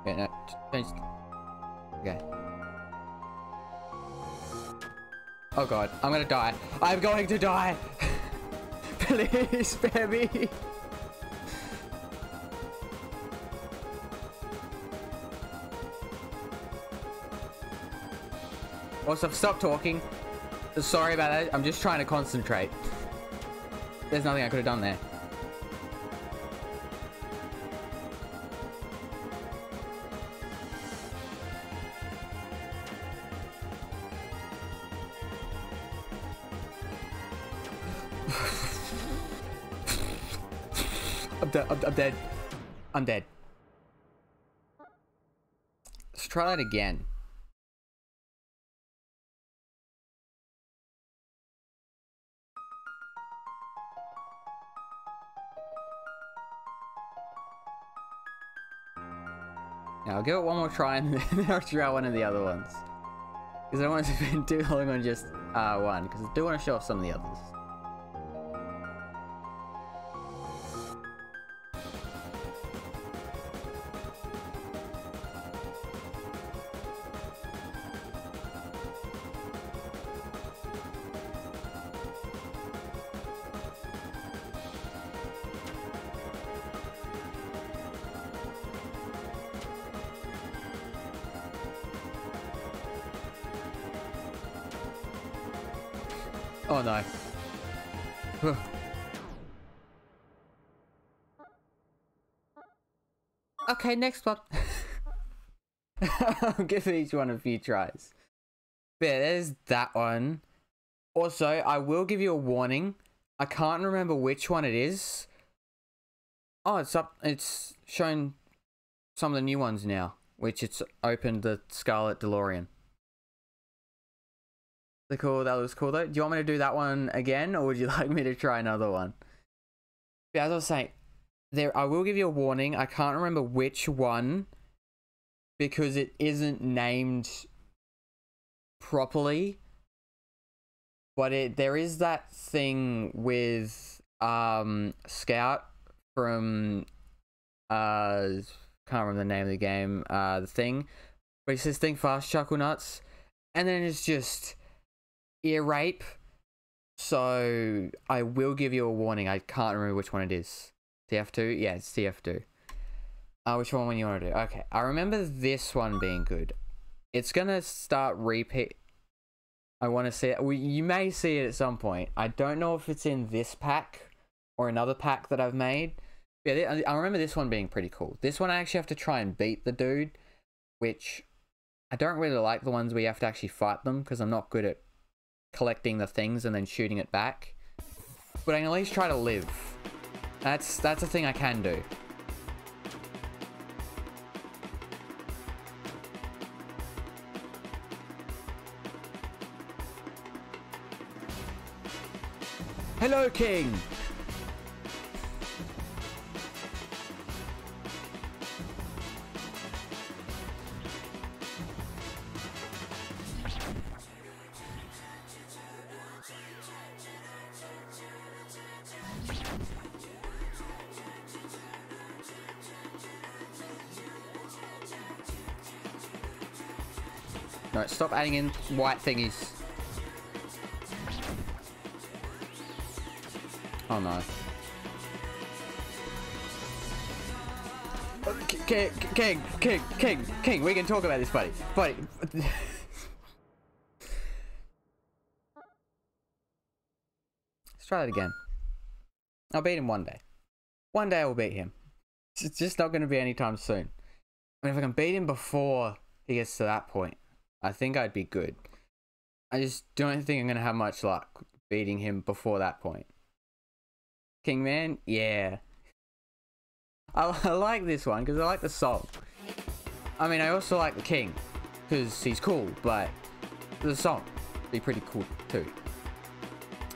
Yeah, no, change. Okay. Oh god, I'm gonna die. I'm going to die! Please spare me! Also, stop talking. Sorry about that. I'm just trying to concentrate. There's nothing I could have done there. I'm dead. I'm dead. Let's try that again. Now I'll give it one more try and then I'll try one of the other ones. Because I don't want it to spend too long on just one, because I do want to show off some of the others. Oh no. Okay, next one. I'll give each one a few tries. But yeah, there's that one. Also, I will give you a warning. I can't remember which one it is. Oh, it's up. It's shown some of the new ones now, which it's opened the Scarlet DeLorean. Cool, that was cool though. Do you want me to do that one again, or would you like me to try another one? Yeah, as I was saying, I will give you a warning. I can't remember which one because it isn't named properly. But there is that thing with Scout from can't remember the name of the game. The thing where he says "Think fast, chuckle nuts," and then it's just ear rape. So I will give you a warning. I can't remember which one it is. TF2? Yeah, it's TF2. Which one you want to do? Okay, I remember this one being good. It's gonna start repeat. I want to see it. You may see it at some point. I don't know if it's in this pack or another pack that I've made. Yeah, I remember this one being pretty cool. This one I actually have to try and beat the dude, which I don't really like the ones where you have to actually fight them because I'm not good at collecting the things and then shooting it back. But I can at least try to live. That's a thing I can do. Hello, King! No, stop adding in white thingies. Oh no. King, we can talk about this, buddy. Buddy. Let's try that again. I'll beat him one day. One day I will beat him. It's just not going to be anytime soon. I mean, if I can beat him before he gets to that point, I think I'd be good. I just don't think I'm going to have much luck beating him before that point. King Man? Yeah. I like this one because I like the song. I mean, I also like the King because he's cool, but the song would be pretty cool too.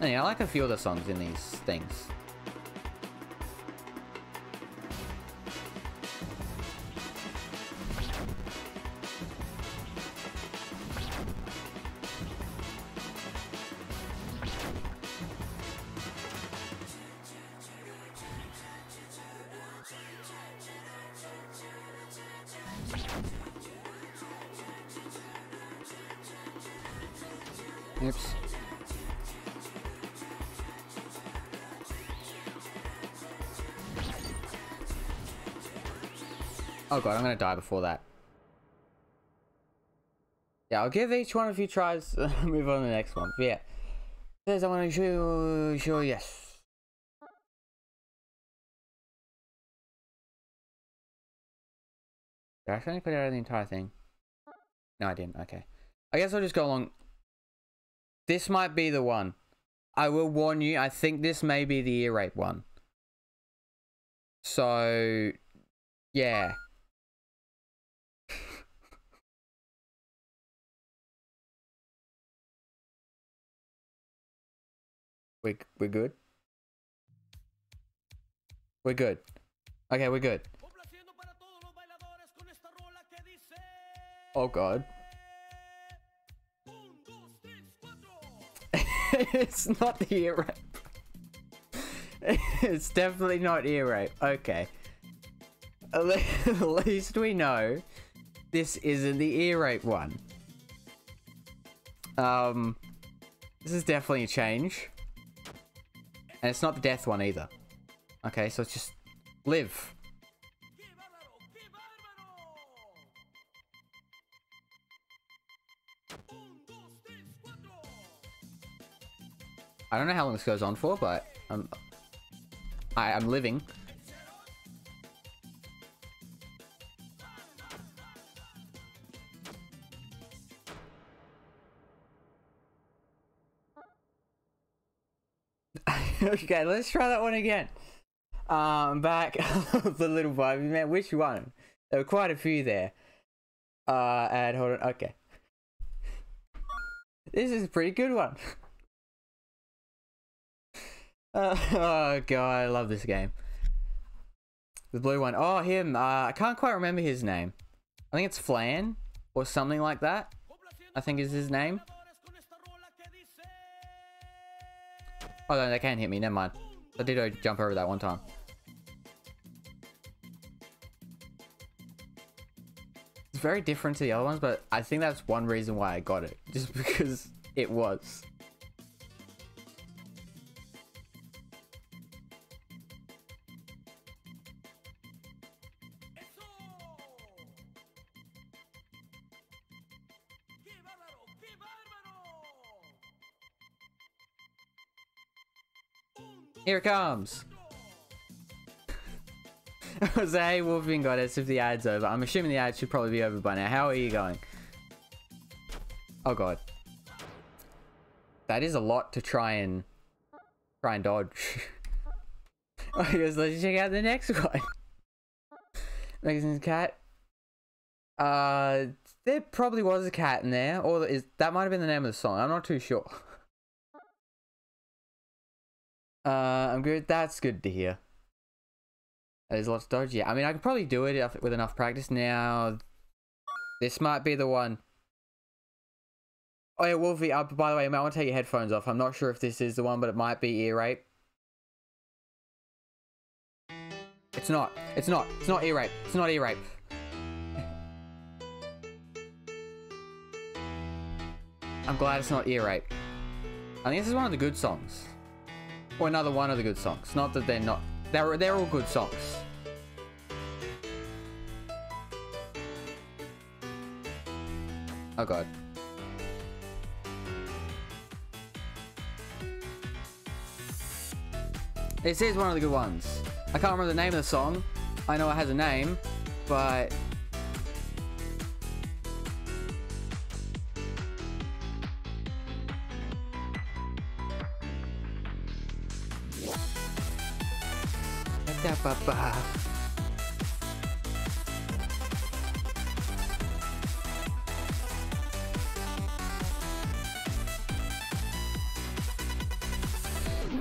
And yeah, I like a few of the songs in these things. Oops. Oh god, I'm gonna die before that. Yeah, I'll give each one a few tries. Move on to the next one. But yeah. Says I want to show yes. Did I actually put out the entire thing? No, I didn't. Okay. I guess I'll just go along. This might be the one. I will warn you, I think this may be the ear rape one. So, yeah. We're good? We're good. Okay, we're good. Oh god. It's not the ear rape. It's definitely not ear rape. Okay. At least we know this isn't the ear rape one. This is definitely a change. And it's not the death one either. Okay, so it's just live. I don't know how long this goes on for, but I'm living. Okay, let's try that one again. Back the little Barbie man. Which one? There were quite a few there. And hold on. Okay, this is a pretty good one. Oh god, I love this game. The blue one. Oh, him. I can't quite remember his name. I think it's Flan or something like that. I think is his name. Oh no, they can't hit me. Never mind. I did jump over that one time. It's very different to the other ones, but I think that's one reason why I got it. Just because it was. Here it comes! I was hey, Wolfing Goddess, if the ad's over. I'm assuming the ad should probably be over by now. How are you going? Oh god. That is a lot to try and dodge. Oh, he goes, let's check out the next one. Magazine's cat. There probably was a cat in there, or that might have been the name of the song. I'm not too sure. I'm good. That's good to hear. There's lots of dodge. Yeah, I mean, I could probably do it with enough practice. Now, this might be the one. Oh yeah, Wolfie. By the way, you might want to take your headphones off. I'm not sure if this is the one, but it might be ear rape. It's not. It's not. It's not ear rape. It's not ear rape. I'm glad it's not ear rape. I think this is one of the good songs. Or another one of the good songs. Not that they're not. They're all good songs. Oh god. This is one of the good ones. I can't remember the name of the song. I know it has a name, but...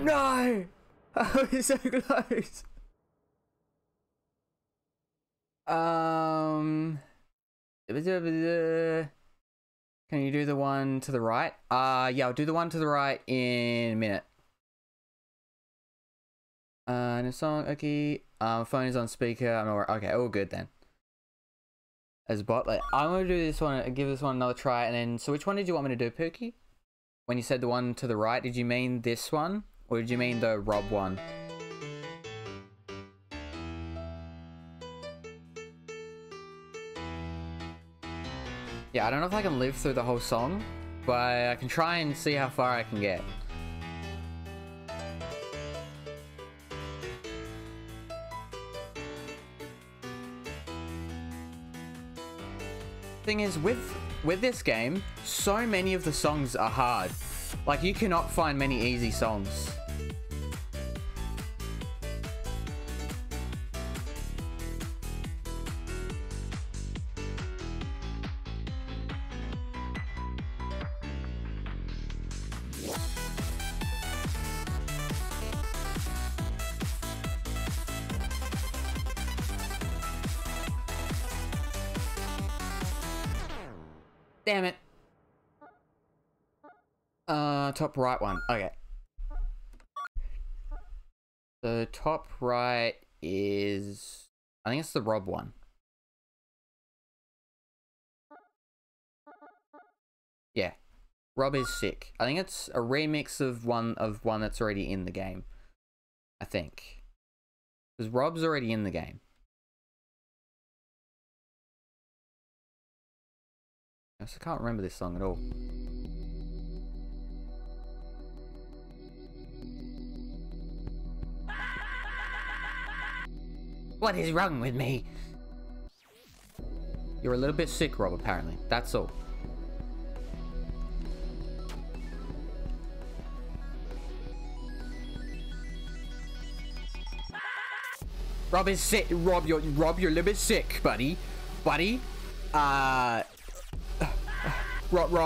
No! Oh, it's so close. Can you do the one to the right? Yeah, I'll do the one to the right in a minute. And a song, okay. Phone is on speaker. I'm all right. Okay, all good then. as bot. Like, I'm gonna do this one, give this one another try, and then. So which one did you want me to do, Pookie? When you said the one to the right, did you mean this one, or did you mean the Rob one? Yeah, I don't know if I can live through the whole song, but I can try and see how far I can get. Thing is, with this game, so many of the songs are hard. Like, you cannot find many easy songs. Damn it. Top right one. Okay. The top right is... I think it's the Rob one. Yeah. Rob is sick. I think it's a remix of one that's already in the game. I think. Because Rob's already in the game. I can't remember this song at all. What is wrong with me? You're a little bit sick, Rob, apparently. That's all. Rob is sick. Rob, you're a little bit sick, buddy. Buddy. Rob,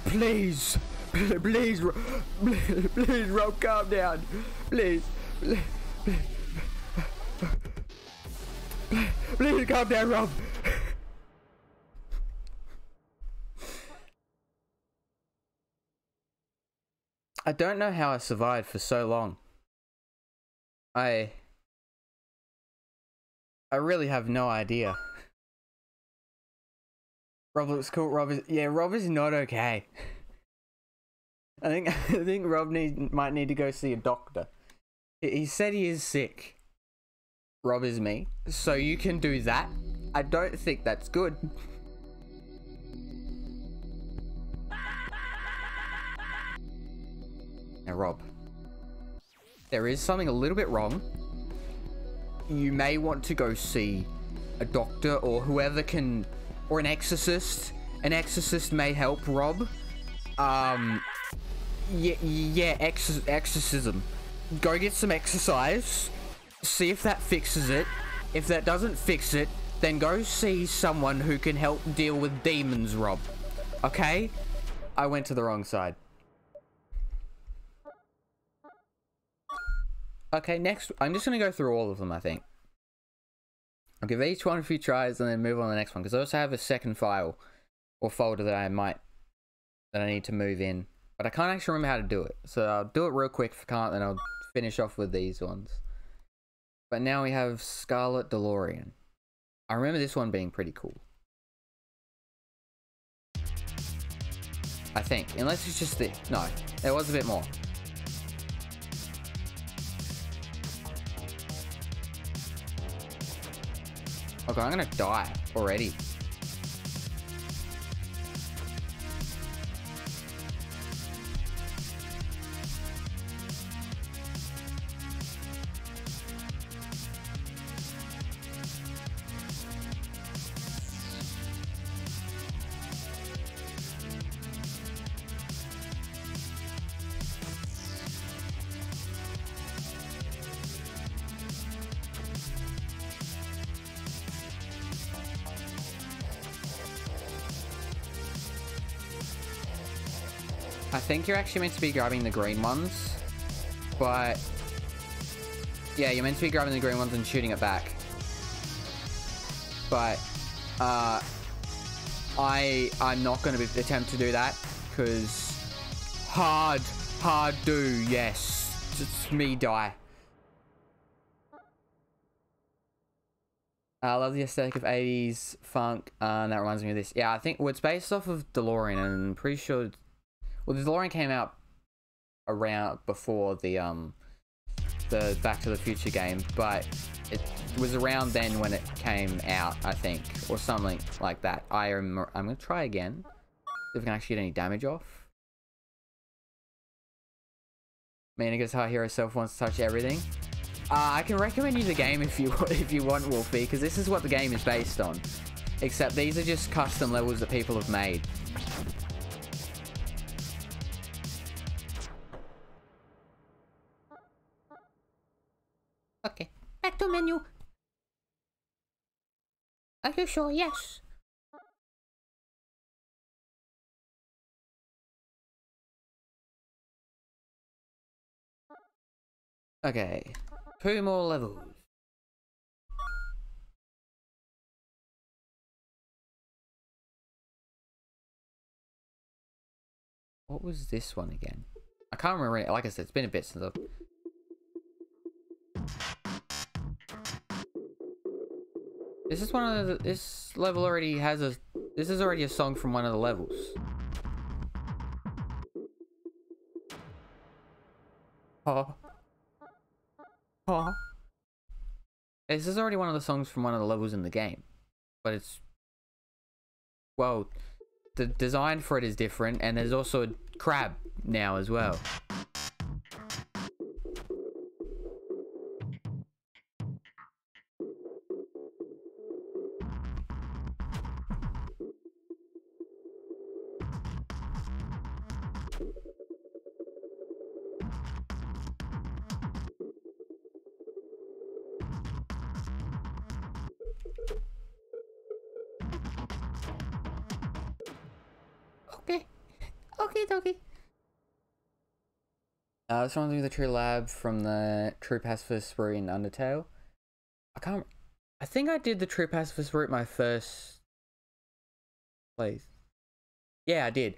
please, please, Rob, calm down, please, please, calm down, Rob. I don't know how I survived for so long. I really have no idea. Rob looks cool. Rob is not okay. I think Rob might need to go see a doctor. He said he is sick. Rob is me. So you can do that. I don't think that's good. Now, Rob, there is something a little bit wrong. You may want to go see a doctor or whoever can, or an exorcist. An exorcist may help, Rob. Yeah, exorcism. Go get some exercise. See if that fixes it. If that doesn't fix it, then go see someone who can help deal with demons, Rob. Okay? I went to the wrong side. Okay, next, I'm just going to go through all of them, I think. I'll give each one a few tries and then move on to the next one. Because I also have a second file or folder that I need to move in. But I can't actually remember how to do it. So I'll do it real quick if I can't, then I'll finish off with these ones. But now we have Scarlet DeLorean. I remember this one being pretty cool. I think. Unless it's just this. No, there was a bit more. Okay, I'm gonna die already. I think you're actually meant to be grabbing the green ones, but yeah, you're meant to be grabbing the green ones and shooting it back. But I'm not going to attempt to do that because hard do, yes. just me die. I love the aesthetic of 80s funk, and that reminds me of this. Yeah, I think, well, it's based off of DeLorean, and I'm pretty sure, well, the DeLorean came out around before the Back to the Future game, but it was around then when it came out, I think, or something like that. I'm gonna try again, see if I can actually get any damage off. Main Guitar Hero self wants to touch everything. I can recommend you the game if you want, Wolfie, because this is what the game is based on. Except these are just custom levels that people have made. Okay, back to menu. Are you sure? Yes. Okay, 2 more levels. What was this one again? I can't remember it. Like I said, it's been a bit since I've... This is one of the... This level already has a... This is already a song from one of the levels. Oh. Oh. This is already one of the songs from one of the levels in the game. But it's... Well, the design for it is different, and there's also a crab now as well. Okay. Okay, dokie. This reminds me of the True Lab from the True Pacifist route in Undertale. I think I did the True Pacifist route my first place. Yeah, I did.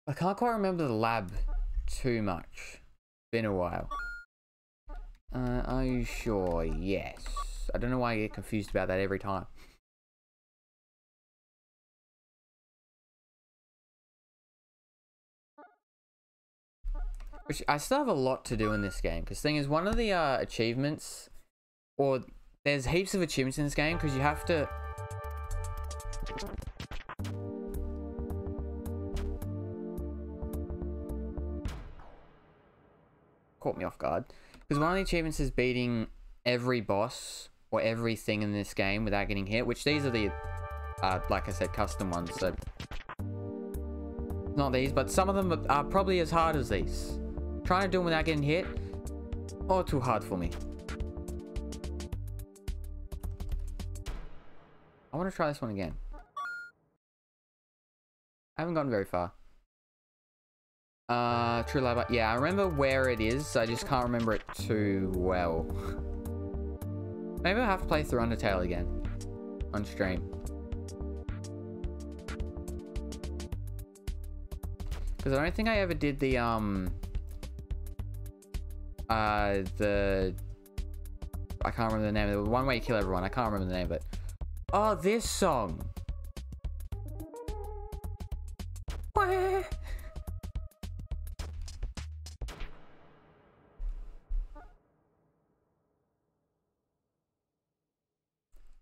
I can't quite remember the lab too much. Been a while. Are you sure? Yes. I don't know why I get confused about that every time. Which, I still have a lot to do in this game, because thing is, one of the achievements, or there's heaps of achievements in this game, because you have to... Caught me off guard. Because one of the achievements is beating every boss, or everything in this game without getting hit, which these are the, like I said, custom ones, so... Not these, but some of them are probably as hard as these. Trying to do them without getting hit, or too hard for me. I want to try this one again. I haven't gotten very far. True Lab. Yeah, I remember where it is. I just can't remember it too well. Maybe I'll have to play through Undertale again on stream. Because I don't think I ever did the I can't remember the name of it. One Way to Kill Everyone. I can't remember the name of it. Oh, this song.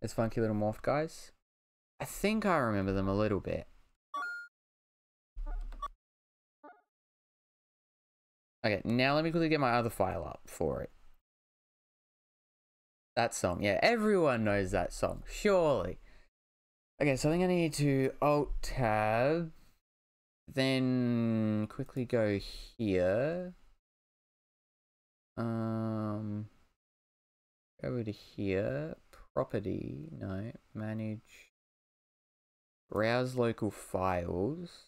It's Funky Little Morph guys. I think I remember them a little bit. Okay, now let me quickly get my other file up for it. That song, yeah, everyone knows that song, surely. Okay, so I think I need to Alt-Tab, then quickly go here. Over to here, property, no, manage, browse local files.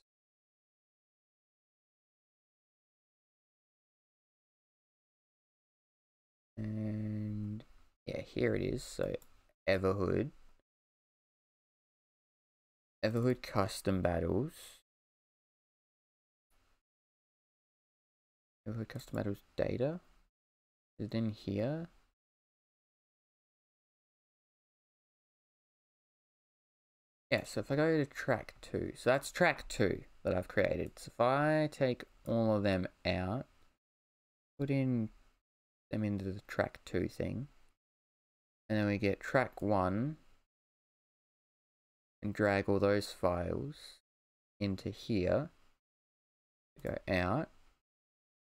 And yeah, here it is. So Everhood. Everhood custom battles. Everhood custom battles data. Is it in here? Yeah, so if I go to track 2, so that's track 2 that I've created. So if I take all of them out, put in them into the track 2 thing, and then we get track 1, and drag all those files into here, go out,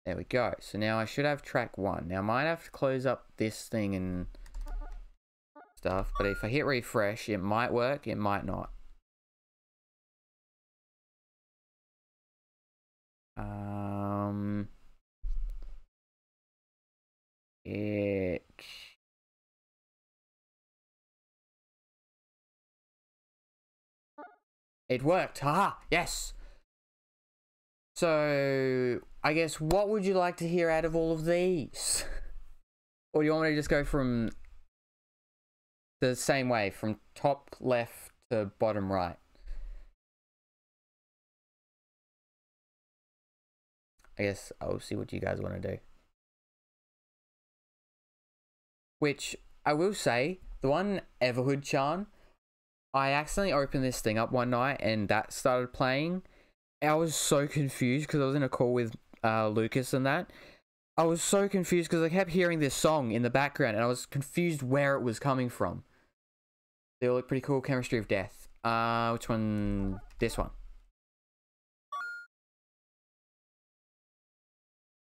there we go. So now I should have track 1. Now I might have to close up this thing and stuff, but if I hit refresh, it might work, it might not. It worked. Haha, yes. So I guess what would you like to hear out of all of these? Or do you want me to just go from the same way, from top left to bottom right? I guess I'll see what you guys want to do. Which, I will say, the one Everhood Chan, I accidentally opened this thing up one night and that started playing. I was so confused because I was in a call with Lucas and that. I was so confused because I kept hearing this song in the background and I was confused where it was coming from. They all look pretty cool. Chemistry of Death. Which one? This one.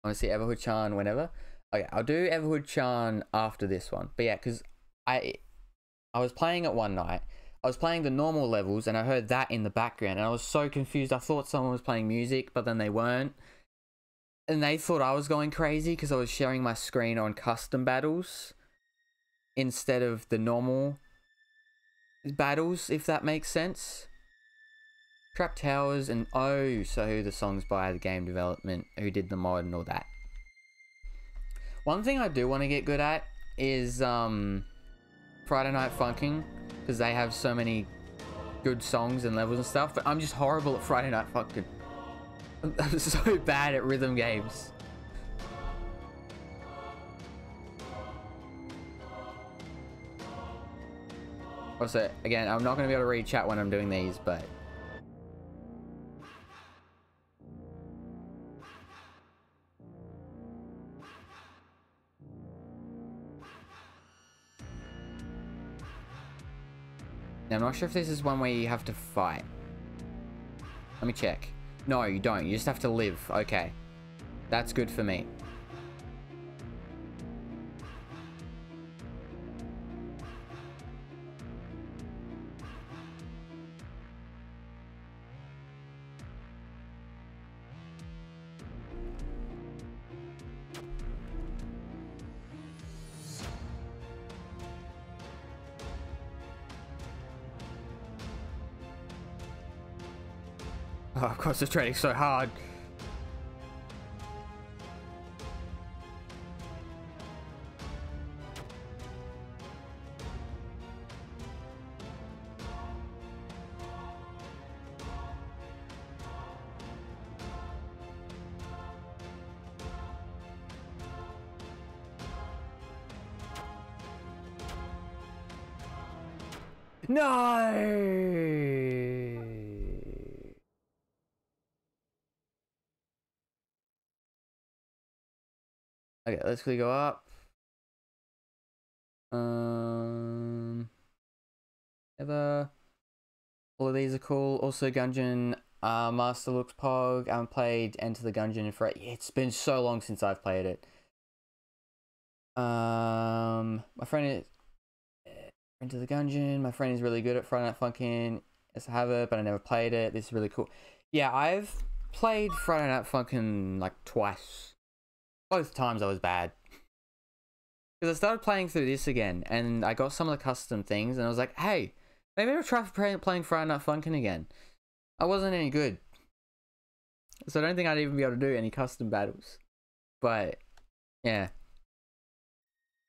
I want to see Everhood Chan whenever. Okay, I'll do Everhood Chan after this one. But yeah, because I was playing it one night. I was playing the normal levels and I heard that in the background and I was so confused. I thought someone was playing music, but then they weren't. And they thought I was going crazy because I was sharing my screen on custom battles instead of the normal battles, if that makes sense. Trap Towers and oh, so the songs by the game development who did the mod and all that. One thing I do want to get good at is Friday Night Funkin', because they have so many good songs and levels and stuff, but I'm just horrible at Friday Night Funkin'. I'm so bad at rhythm games. Also, again, I'm not going to be able to read chat when I'm doing these, but... Now, I'm not sure if this is one where you have to fight. Let me check. No, you don't. You just have to live. Okay. That's good for me. Oh, of course, it's training so hard. No! Okay, let's quickly go up. Ever. All of these are cool. Also, Gungeon Master looks pog. I haven't played Enter the Gungeon in forever. Yeah, it's been so long since I've played it. My friend is Enter the Gungeon. My friend is really good at Friday Night Funkin'. Yes, I have it, but I never played it. This is really cool. Yeah, I've played Friday Night Funkin' like twice. Both times I was bad. Because I started playing through this again, and I got some of the custom things, and I was like, hey, maybe I'll try playing Friday Night Funkin' again. I wasn't any good. So I don't think I'd even be able to do any custom battles. But, yeah.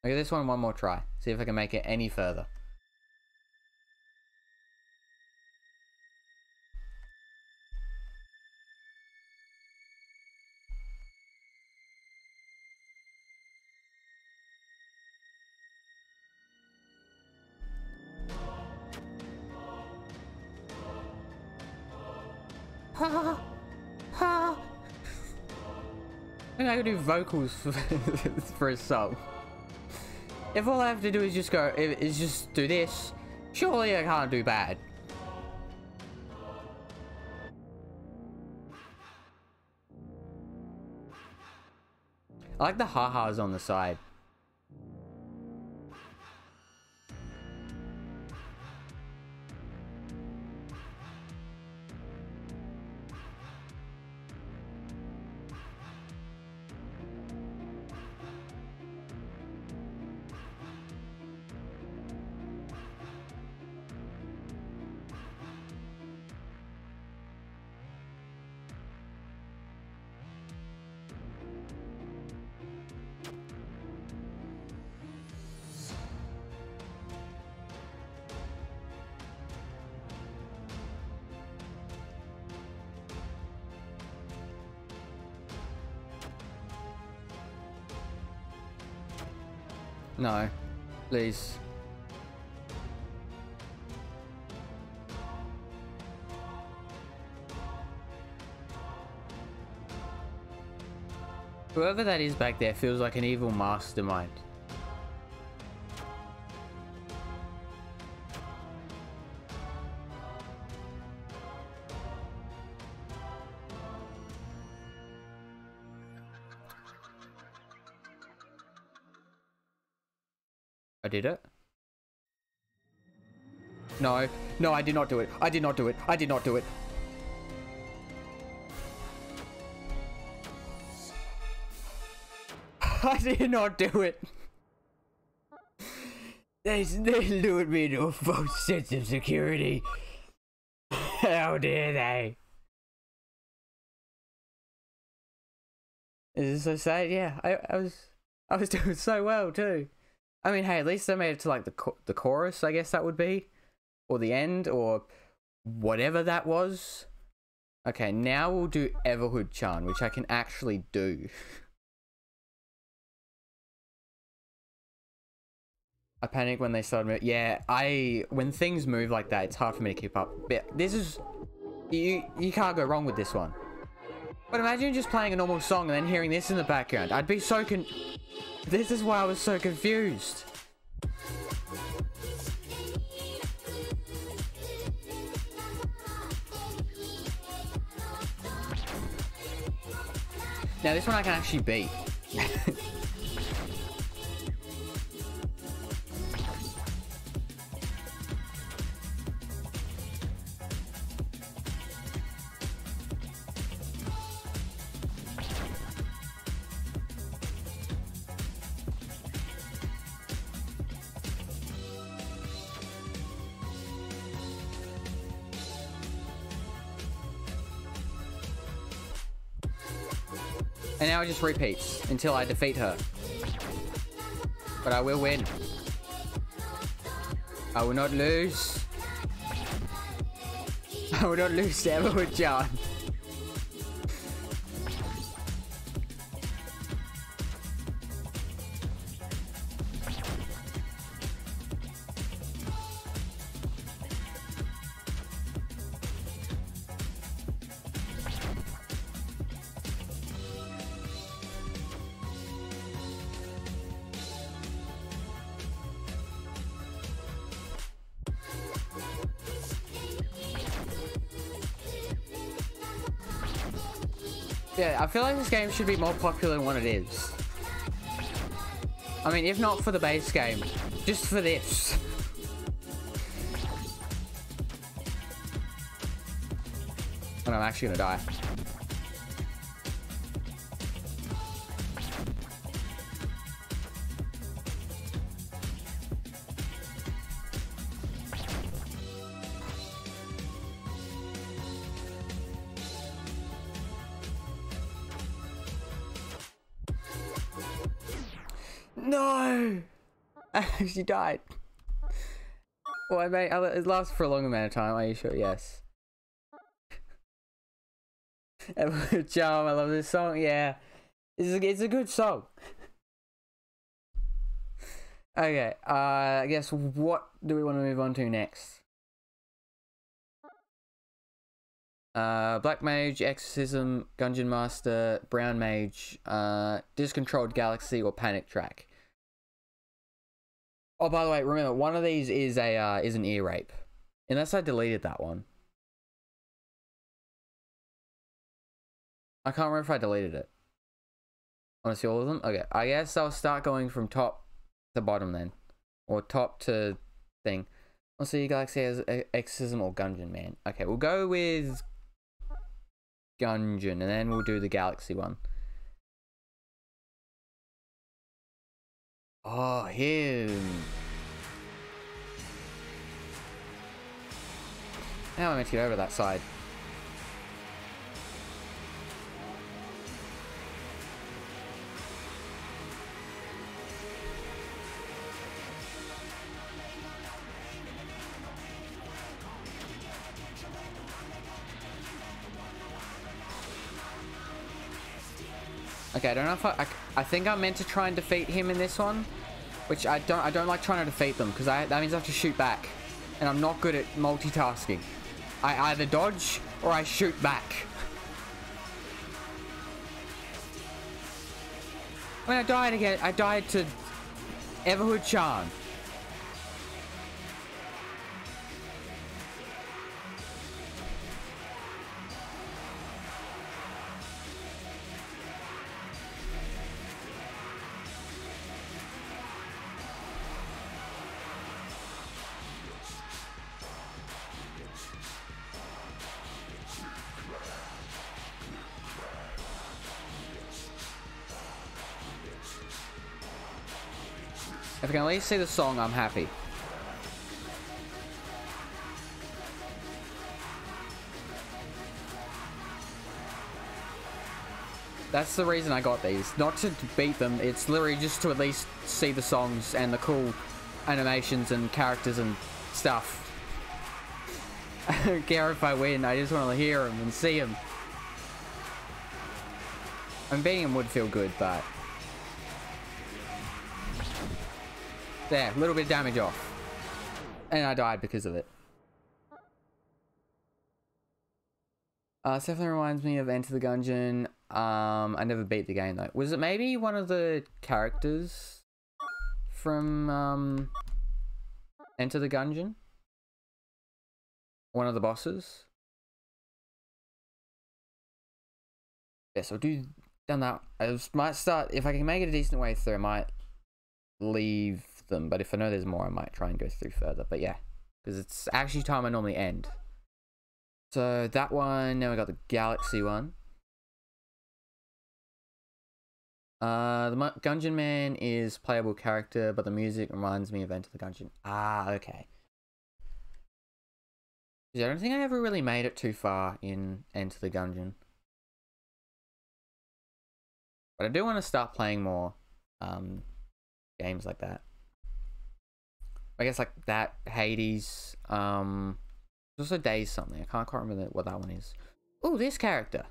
I'll give this one more try. See if I can make it any further. Ha ha. I think I could do vocals for a song. If all I have to do is just go, is just do this, surely I can't do bad. I like the ha-has on the side. No, please. Whoever that is back there feels like an evil mastermind. I did it? No, no, I did not do it. I did not do it. I did not do it. I did not do it. They lured me into a false sense of security. How dare they? Is this so sad? Yeah, I was doing so well too. I mean, hey, at least I made it to like the chorus, I guess that would be, or the end, or whatever that was. Okay, now we'll do Everhood Chan, which I can actually do. I panic when they start moving. Yeah, when things move like that, it's hard for me to keep up. But this is, you can't go wrong with this one. But imagine just playing a normal song and then hearing this in the background. I'd be so this is why I was so confused. Now this one I can actually beat. And now it just repeats until I defeat her. But I will win. I will not lose. I will not lose to Everhood Chan. Yeah, I feel like this game should be more popular than what it is. I mean, if not for the base game, just for this. And I'm actually gonna die. No! I actually died. Well, I mean, it lasts for a long amount of time. Are you sure? Yes. Charm, I love this song. Yeah, it's a good song. Okay, I guess what do we want to move on to next? Black Mage, Exorcism, Gungeon Master, Brown Mage, Discontrolled Galaxy, or Panic Track. Oh, by the way, remember, one of these is an ear rape. Unless I deleted that one. I can't remember if I deleted it. Want to see all of them? Okay, I guess I'll start going from top to bottom then. Or top to thing. Let's see, Galaxy has Exorcism or Gungeon, man. Okay, we'll go with Gungeon, and then we'll do the Galaxy one. Oh, him. How am I meant to get over that side? Okay, I don't know if I think I'm meant to try and defeat him in this one, which I don't like trying to defeat them because that means I have to shoot back, and I'm not good at multitasking. I either dodge or I shoot back. When I died again, I died to Everhood Chan. If I can at least see the song, I'm happy. That's the reason I got these. Not to beat them, it's literally just to at least see the songs and the cool animations and characters and stuff. I don't care if I win, I just want to hear them and see them. Beating them would feel good, but... There, a little bit of damage off. And I died because of it. Definitely reminds me of Enter the Gungeon. I never beat the game though. Was it maybe one of the characters from Enter the Gungeon? One of the bosses? Yes, I'll do done that. I might start, if I can make it a decent way through, I might leave them, but if I know there's more, I might try and go through further. But yeah, because it's actually time I normally end. So that one, now we got the Galaxy one. The Gungeon Man is playable character, but the music reminds me of Enter the Gungeon. Ah, okay. I don't think I ever really made it too far in Enter the Gungeon. But I do want to start playing more games like that. I guess like that, Hades, there's also Days something. I can't quite remember what that one is. Oh, this character.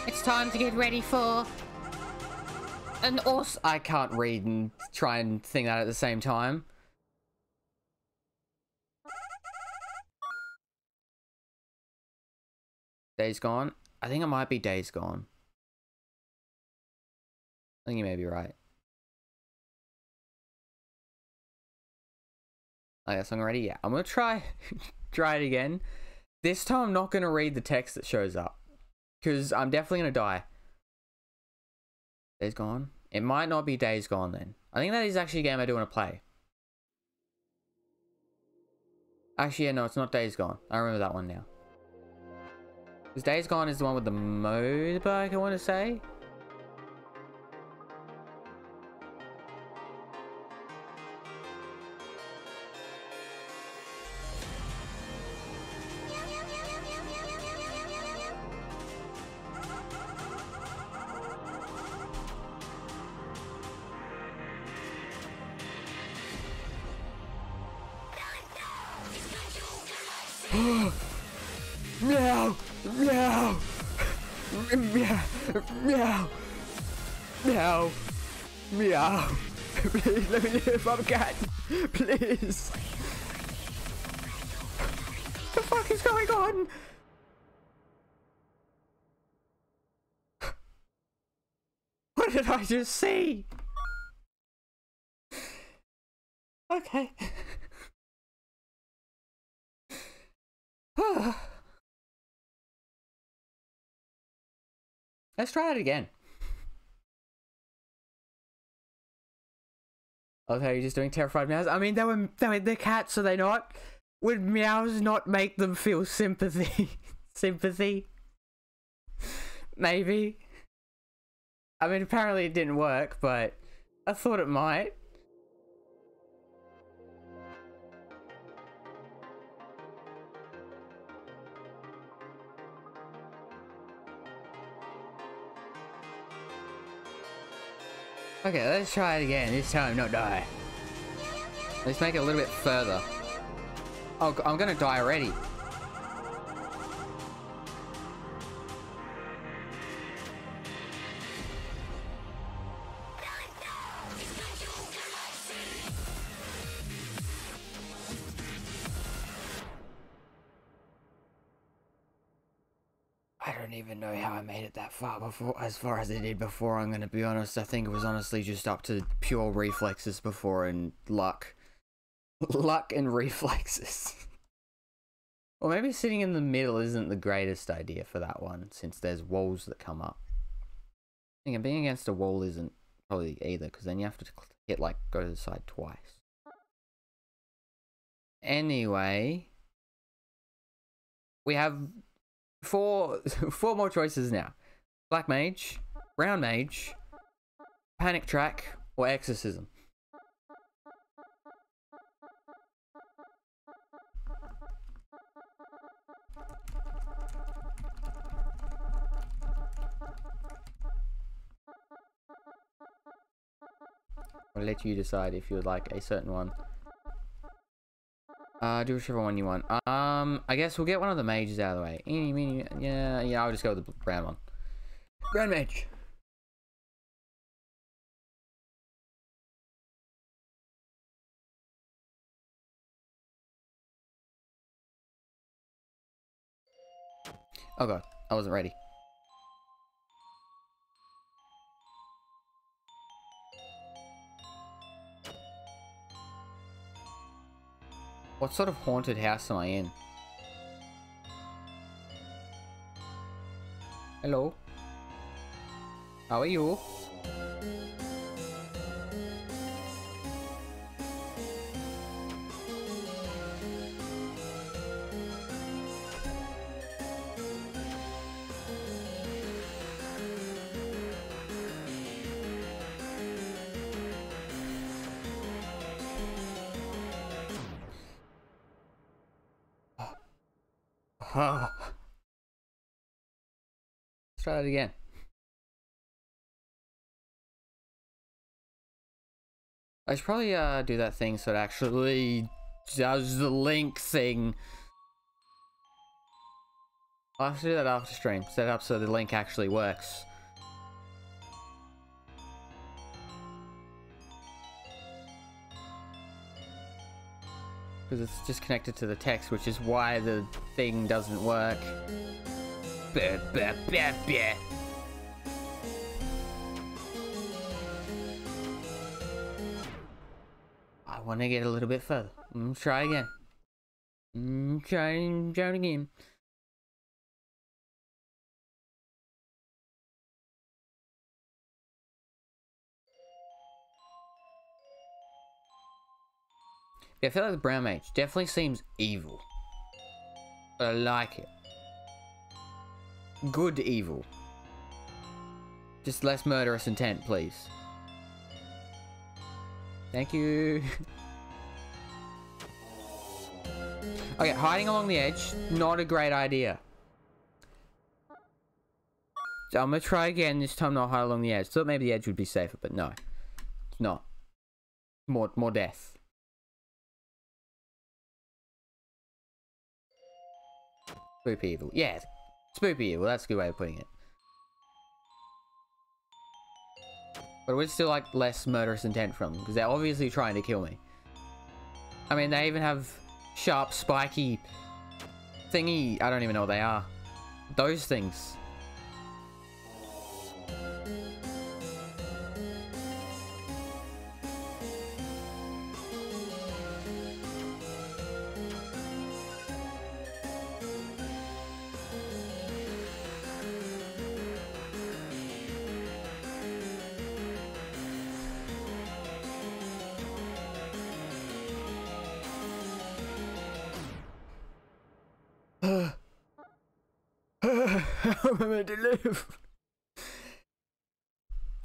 It's time to get ready for... And also, I can't read and try and think that at the same time. Days Gone? I think it might be Days Gone. I think you may be right. Oh, that song already? Yeah. I'm gonna try it again. This time I'm not gonna read the text that shows up. Because I'm definitely gonna die. Days Gone? It might not be Days Gone then. I think that is actually a game I do want to play. Actually, yeah, no, it's not Days Gone. I remember that one now. Because Days Gone is the one with the motorbike, I want to say. Meow! Meow! Meow! Meow! Meow! Meow! Please let me live, I'm a cat! Please! What the fuck is going on? What did I just see? Okay. Let's try it again. Okay, you're just doing terrified meows. I mean, they're cats, are they not? Would meows not make them feel sympathy? Sympathy? Maybe. I mean, apparently it didn't work, but I thought it might. Okay, let's try it again. This time, not die. Let's make it a little bit further. Oh, I'm gonna die already. I don't even know how I made it that far before, as far as I did before, I'm gonna be honest. I think it was honestly just up to pure reflexes before and luck. Luck and reflexes. Or maybe sitting in the middle isn't the greatest idea for that one, since there's walls that come up. I think being against a wall isn't probably either, because then you have to hit, like, go to the side twice. Anyway, we have four more choices now. Black Mage, Brown Mage, Panic Track, or Exorcism. I'll let you decide if you would like a certain one. Do whichever one you want. I guess we'll get one of the mages out of the way. Yeah, I'll just go with the brown one. Brown Mage. Oh god, I wasn't ready. What sort of haunted house am I in? Hello? How are you? Let's try that again. I should probably do that thing so it actually does the link thing. I'll have to do that after stream. Set up so the link actually works. Because it's just connected to the text, which is why the thing doesn't work. Bah, bah, bah, bah. I want to get a little bit further. Try again. Try it again. Yeah, I feel like the Brown Mage definitely seems evil. But I like it. Good evil. Just less murderous intent, please. Thank you. Okay, hiding along the edge, not a great idea. So I'm gonna try again, this time not hide along the edge. Thought maybe the edge would be safer, but no. It's not. More death. Spoopy evil. Yeah, spoopy evil. That's a good way of putting it. But we'd still like less murderous intent from them because they're obviously trying to kill me. I mean, they even have sharp, spiky thingy. I don't even know what they are. Those things. How am I meant to live?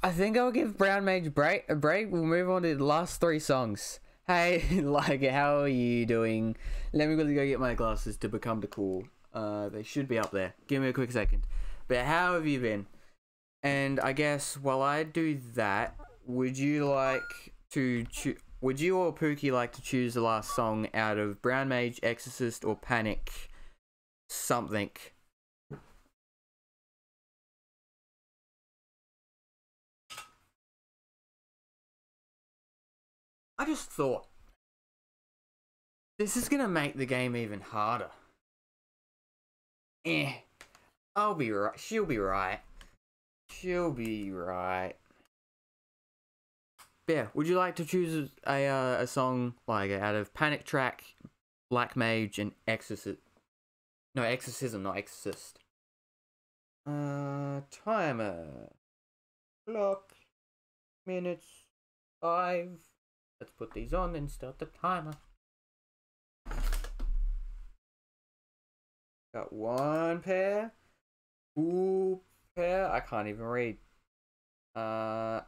I think I'll give Brown Mage a break. We'll move on to the last 3 songs. Hey, like, how are you doing? Let me really go get my glasses to become the cool. They should be up there. Give me a quick second. But how have you been? And I guess while I do that, would you like to would you or Pookie like to choose the last song out of Brown Mage, Exorcist, or Panic? Something. I just thought this is gonna make the game even harder. I'll be right. She'll be right. She'll be right. Yeah, would you like to choose a song like out of Panic Track, Black Mage, and Exorcist? No, Exorcism, not Exorcist. Timer. Clock. Minutes. 5. Let's put these on and start the timer. Got 1 pair. 2 pair. I can't even read. I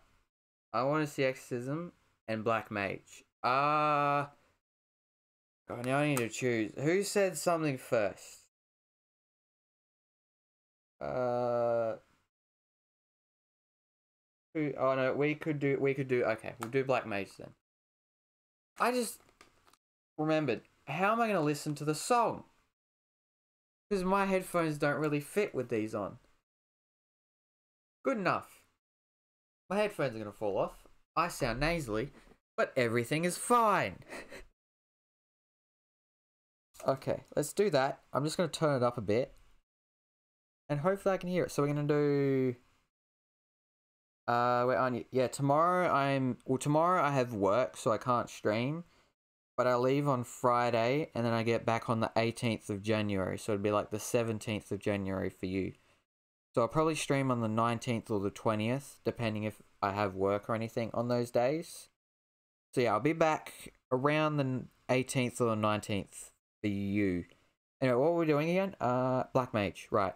want to see Exorcism and Black Mage. God, now I need to choose. Who said something first? Oh no, we could do. Okay, we'll do Black Mage then. I just remembered. How am I going to listen to the song? Because my headphones don't really fit with these on. Good enough. My headphones are going to fall off. I sound nasally, but everything is fine. Okay, let's do that. I'm just going to turn it up a bit. And hopefully I can hear it. So we're going to do... where aren't you? Yeah, tomorrow I have work, so I can't stream. But I leave on Friday, and then I get back on the 18th of January. So it'd be like the 17th of January for you. So I'll probably stream on the 19th or the 20th, depending if I have work or anything on those days. So yeah, I'll be back around the 18th or the 19th for you. Anyway, what were we doing again? Black Mage, right.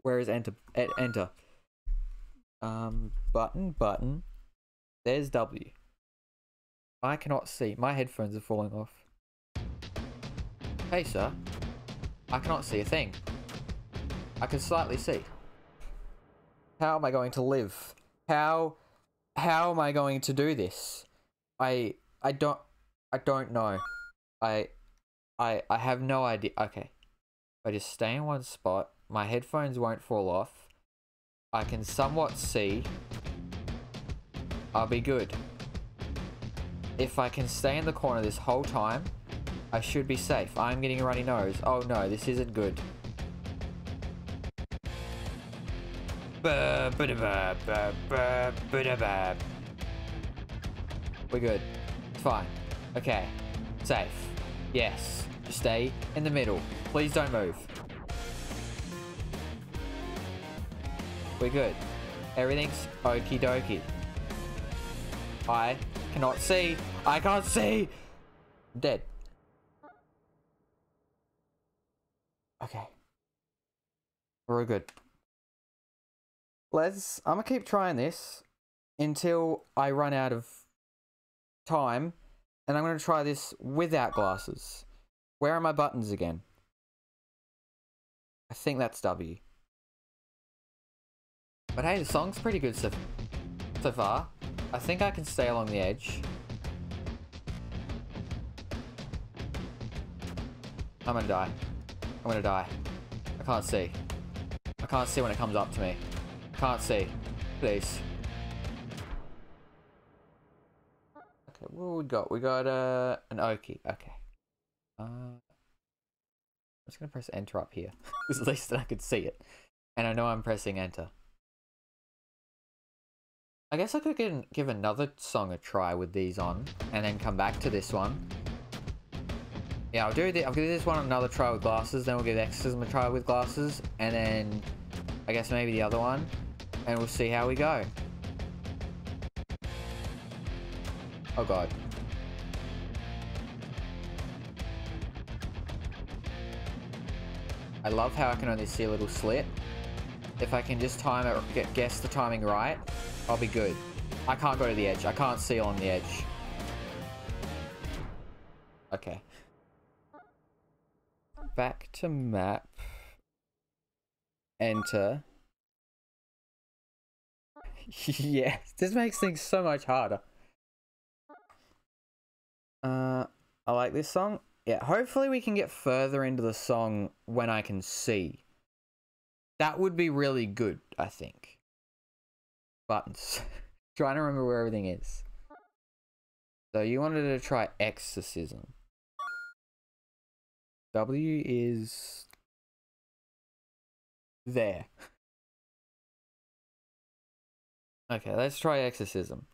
Where is enter? Enter. Button. There's W. I cannot see. My headphones are falling off. Hey, sir. I cannot see a thing. I can slightly see. How am I going to live? How am I going to do this? I don't know. I have no idea. Okay. If I just stay in one spot, my headphones won't fall off. I can somewhat see. I'll be good. If I can stay in the corner this whole time, I should be safe. I'm getting a runny nose. Oh no, this isn't good. We're good. It's fine. Okay. Safe. Yes. Just stay in the middle. Please don't move. We're good. Everything's okie dokie. I cannot see. I can't see. I'm dead. Okay. We're good. I'm gonna keep trying this until I run out of time, and I'm gonna try this without glasses. Where are my buttons again? I think that's W. But hey, the song's pretty good so far. I think I can stay along the edge. I'm gonna die. I'm gonna die. I can't see. I can't see when it comes up to me. I can't see. Please. Okay, what we got? We got an Oki. Okay. I'm just gonna press enter up here. At least that I could see it. And I know I'm pressing enter. I guess I could give another song a try with these on, and then come back to this one. Yeah, I'll give this one another try with glasses, then we'll give Exorcism a try with glasses, and then I guess maybe the other one, and we'll see how we go. Oh god. I love how I can only see a little slit. If I can just time it, guess the timing right, I'll be good. I can't go to the edge. I can't see along the edge. Okay. Back to map. Enter. Yes, this makes things so much harder. I like this song. Yeah, hopefully we can get further into the song when I can see. That would be really good, I think. Buttons. Trying to remember where everything is. So you wanted to try Exorcism. W is there. Okay, let's try Exorcism.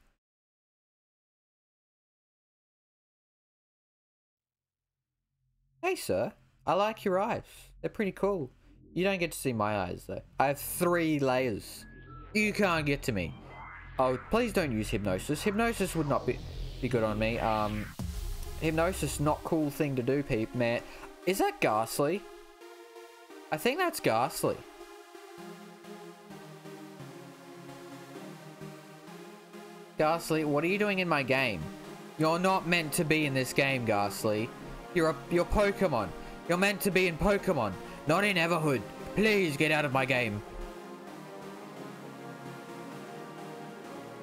Hey sir, I like your eyes. They're pretty cool. You don't get to see my eyes though. I have 3 layers. You can't get to me. Oh, please don't use hypnosis. Hypnosis would not be good on me. Hypnosis, not cool thing to do, man. Is that Ghastly? I think that's Ghastly. Ghastly, what are you doing in my game? You're not meant to be in this game, Ghastly. You're Pokemon. You're meant to be in Pokemon, not in Everhood. Please get out of my game.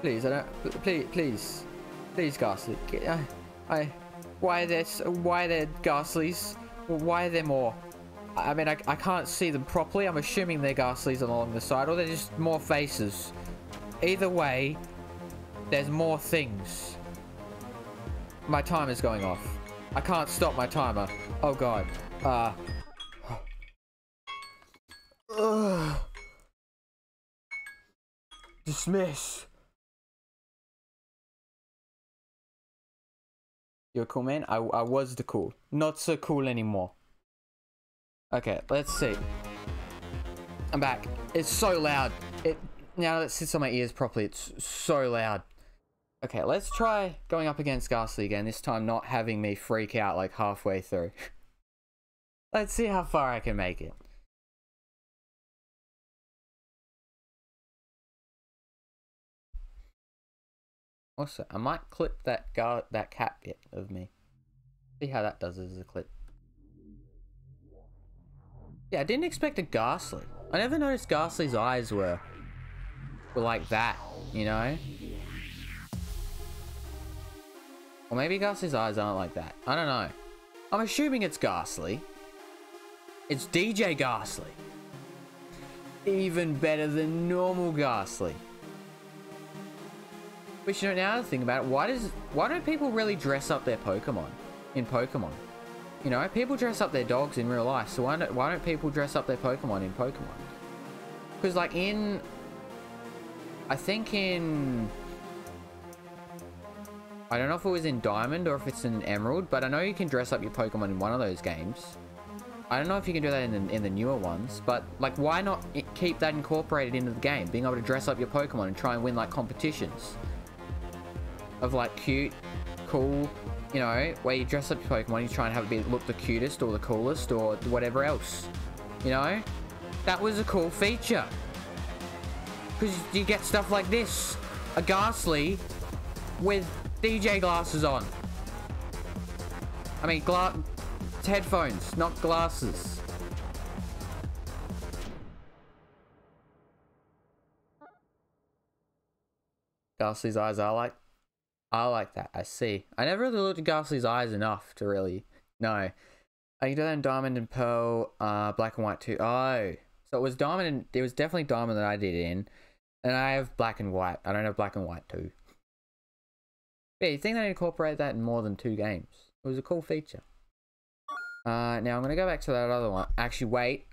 Please, I don't. Please, Ghastly. Why are there Ghastlies? Why are there more? I mean, I can't see them properly. I'm assuming they're Ghastlies along the side, or they're just more faces. Either way, there's more things. My timer's going off. I can't stop my timer. Oh god. Dismiss. You're a cool man? I was the cool. Not so cool anymore. Okay, let's see. I'm back. It's so loud. Now that it sits on my ears properly, it's so loud. Okay, let's try going up against Ghastly again, this time not having me freak out like halfway through. Let's see how far I can make it. Also, I might clip that cat bit of me. See how that does as a clip. Yeah, I didn't expect a Ghastly. I never noticed Ghastly's eyes were like that, you know? Or maybe Ghastly's eyes aren't like that. I don't know. I'm assuming it's Ghastly. It's DJ Ghastly. Even better than normal Ghastly. But you know, now to think about it, why don't people really dress up their Pokemon in Pokemon? You know, people dress up their dogs in real life, so why don't people dress up their Pokemon in Pokemon? Because like I think in... I don't know if it was in Diamond or if it's in Emerald, but I know you can dress up your Pokemon in one of those games. I don't know if you can do that in the newer ones, but like why not keep that incorporated into the game? Being able to dress up your Pokemon and try and win like competitions of like cute, cool, you know, where you dress up your Pokemon, you try and have it look the cutest or the coolest or whatever else. You know? That was a cool feature. Because you get stuff like this. A Ghastly with DJ glasses on. I mean, it's headphones, not glasses. Ghastly's eyes, I like that. I see. I never really looked at Ghastly's eyes enough to really know. I can do that in Diamond and Pearl, Black and White too. Oh, so it was Diamond and it was definitely Diamond that I did it in, and I have Black and White. I don't have Black and White too. Yeah, you think they incorporate that in more than 2 games? It was a cool feature. Now I'm gonna go back to that other one. Actually, wait.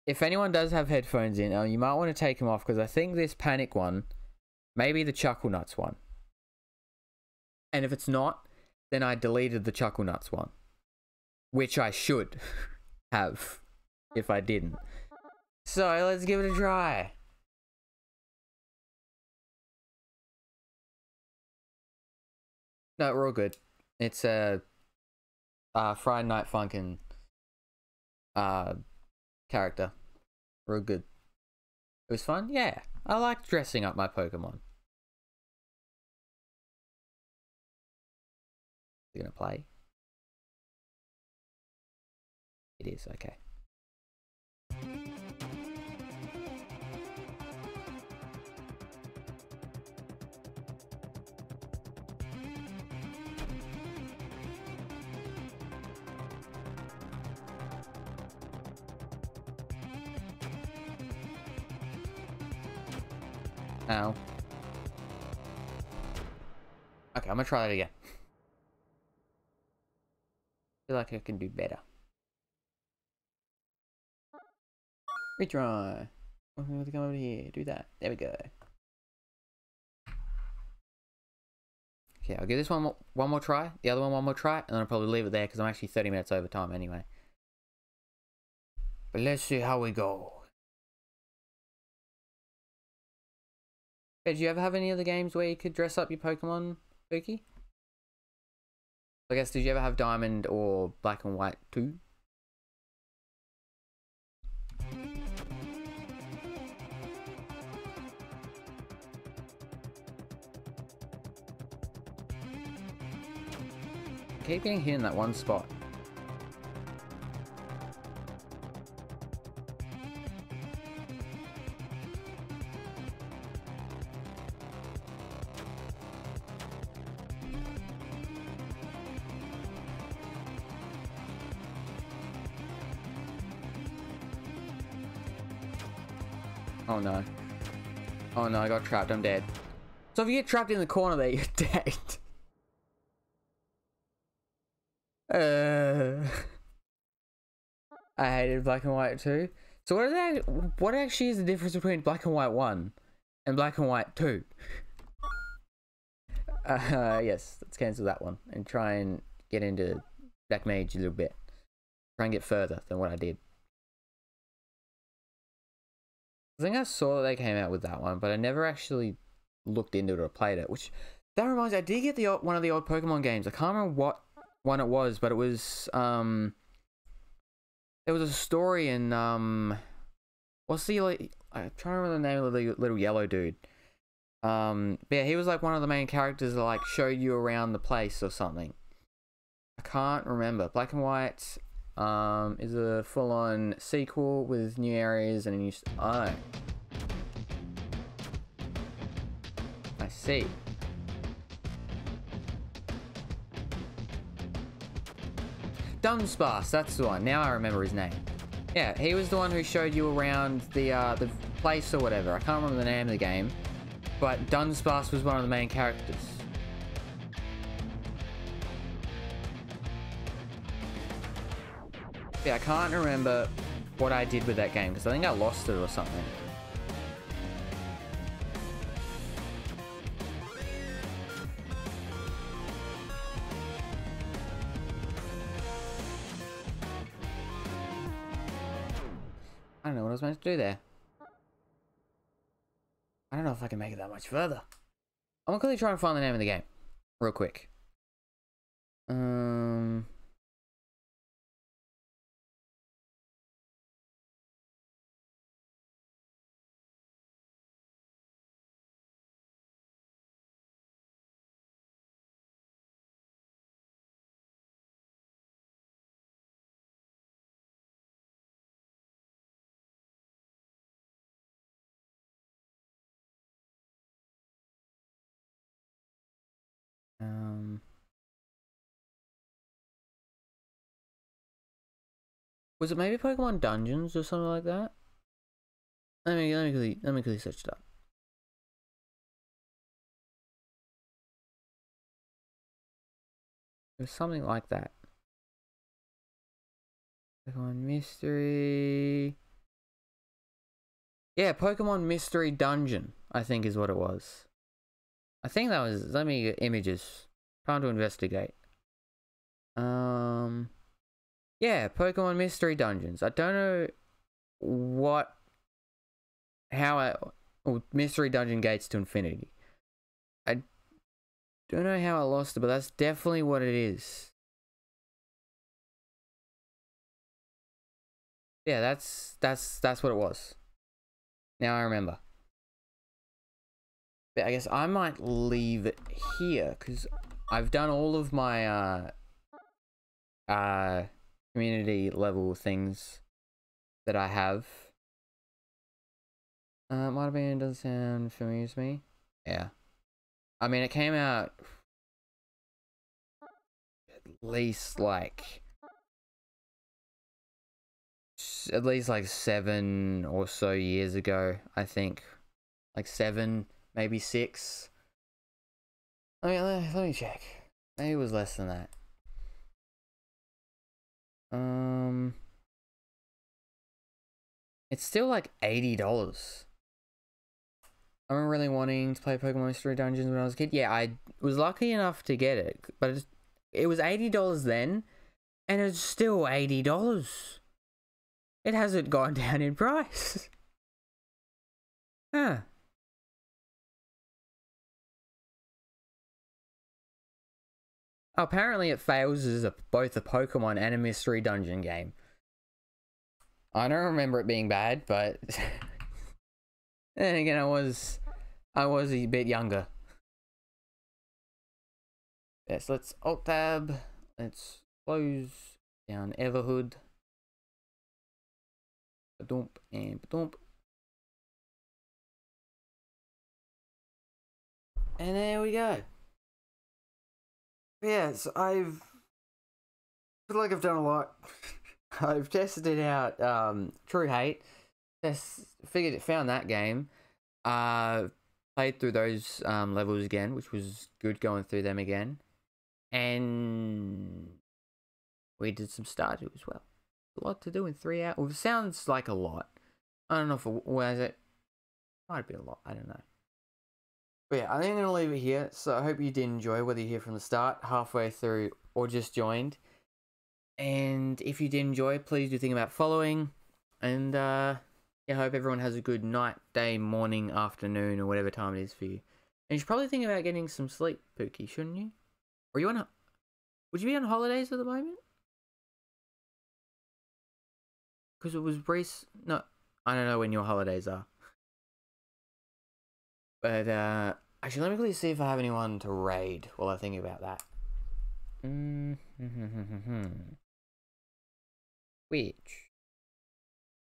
If anyone does have headphones in, you might want to take them off because I think this Panic one, maybe the Chuckle Nuts one. And if it's not, then I deleted the Chuckle Nuts one, which I should have if I didn't. So let's give it a try. No, we're all good. It's a Friday Night Funkin' character. We're all good. It was fun? Yeah. I liked dressing up my Pokemon. You gonna play? It is, okay. Ow. Okay, I'm gonna try that again. Feel like I can do better. Retry. I'm going to come over here. Do that. There we go. Okay, I'll give this one more try. The other one more try, and then I'll probably leave it there because I'm actually 30 minutes over time anyway. But let's see how we go. Hey, did you ever have any other games where you could dress up your Pokemon, Pookie? I guess, did you ever have Diamond or Black and White too? I keep getting hit in that one spot. Oh no. Oh no, I got trapped. I'm dead. So if you get trapped in the corner there, you're dead. I hated Black and White too. So what actually is the difference between Black and White 1 and Black and White 2? Yes, let's cancel that one and try and get into Black Mage a little bit. Try and get further than what I did. I think I saw that they came out with that one, but I never actually looked into it or played it. Which, that reminds me, I did get one of the old Pokemon games. I can't remember what one it was, but it was, there was a story in, what's the, like, I'm trying to remember the name of the little yellow dude. But yeah, he was like one of the main characters that like showed you around the place or something. I can't remember. Black and White is a full-on sequel with new areas and a new... Oh. I see. Dunsparce, that's the one. Now I remember his name. Yeah, he was the one who showed you around the place or whatever. I can't remember the name of the game. But Dunsparce was one of the main characters. Yeah, I can't remember what I did with that game because I think I lost it or something. I don't know what I was meant to do there. I don't know if I can make it that much further. I'm gonna quickly try and find the name of the game. Real quick. Was it maybe Pokemon Dungeons or something like that? Let me quickly search it up. It was something like that. Pokemon Mystery. Yeah, Pokemon Mystery Dungeon, I think is what it was. I think that was, let me get images. Time to investigate. Yeah, Pokemon Mystery Dungeons. I don't know Mystery Dungeon Gates to Infinity. I don't know how I lost it, but that's definitely what it is. Yeah, that's what it was. Now I remember. But I guess I might leave it here because I've done all of my community level things that I have. Might have been, doesn't sound familiar to me. Yeah. I mean, it came out at least like 7 or so years ago, I think. Like 7, maybe 6. Let me check. Maybe it was less than that. It's still like $80. I remember really wanting to play Pokemon Mystery Dungeons when I was a kid. Yeah, I was lucky enough to get it, but it was $80 then, and it's still $80. It hasn't gone down in price. Huh. Oh, apparently it fails as both a Pokemon and a Mystery Dungeon game. I don't remember it being bad, but then again, I was a bit younger. Yes, let's Alt Tab. Let's close down Everhood. Ba-dump and ba-dump. And there we go. Yes, I feel like I've done a lot. I've tested out True Hate. Found that game. Played through those levels again, which was good going through them again. And we did some Stardew as well. A lot to do in 3 hours. Well, it sounds like a lot. I don't know if it was it. Might be a lot. I don't know. But yeah, I think I'm going to leave it here. So I hope you did enjoy, whether you're here from the start, halfway through, or just joined. And if you did enjoy, please do think about following. And yeah, I hope everyone has a good night, day, morning, afternoon, or whatever time it is for you. And you should probably think about getting some sleep, Pookie, shouldn't you? Or you on? Would you be on holidays at the moment? Because it was no, I don't know when your holidays are. But actually, let me quickly see if I have anyone to raid while I think about that. Which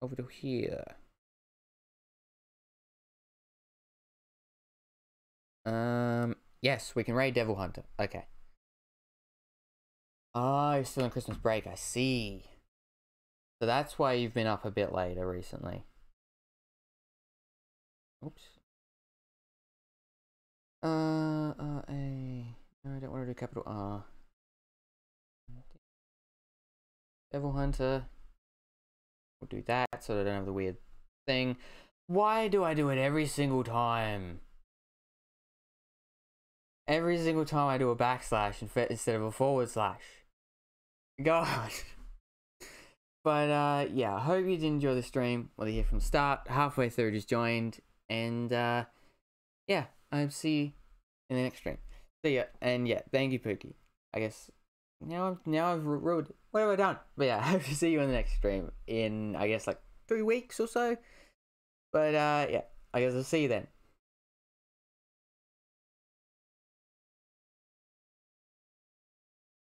over to here. Yes, we can raid Devil Hunter. Okay. Oh, you're still on Christmas break. I see. So that's why you've been up a bit later recently. Oops. A. No, I don't want to do capital R. Devil Hunter. We'll do that so I don't have the weird thing. Why do I do it every single time? Every single time I do a backslash instead of a forward slash. Gosh. But yeah, I hope you did enjoy the stream, whether you're here from the start, halfway through, just joined, and yeah, I'll see you in the next stream. See ya, and yeah, thank you, Pookie. I guess now I've ruined it. What have I done? But yeah, I hope to see you in the next stream in, I guess, like 3 weeks or so. But yeah, I guess I'll see you then.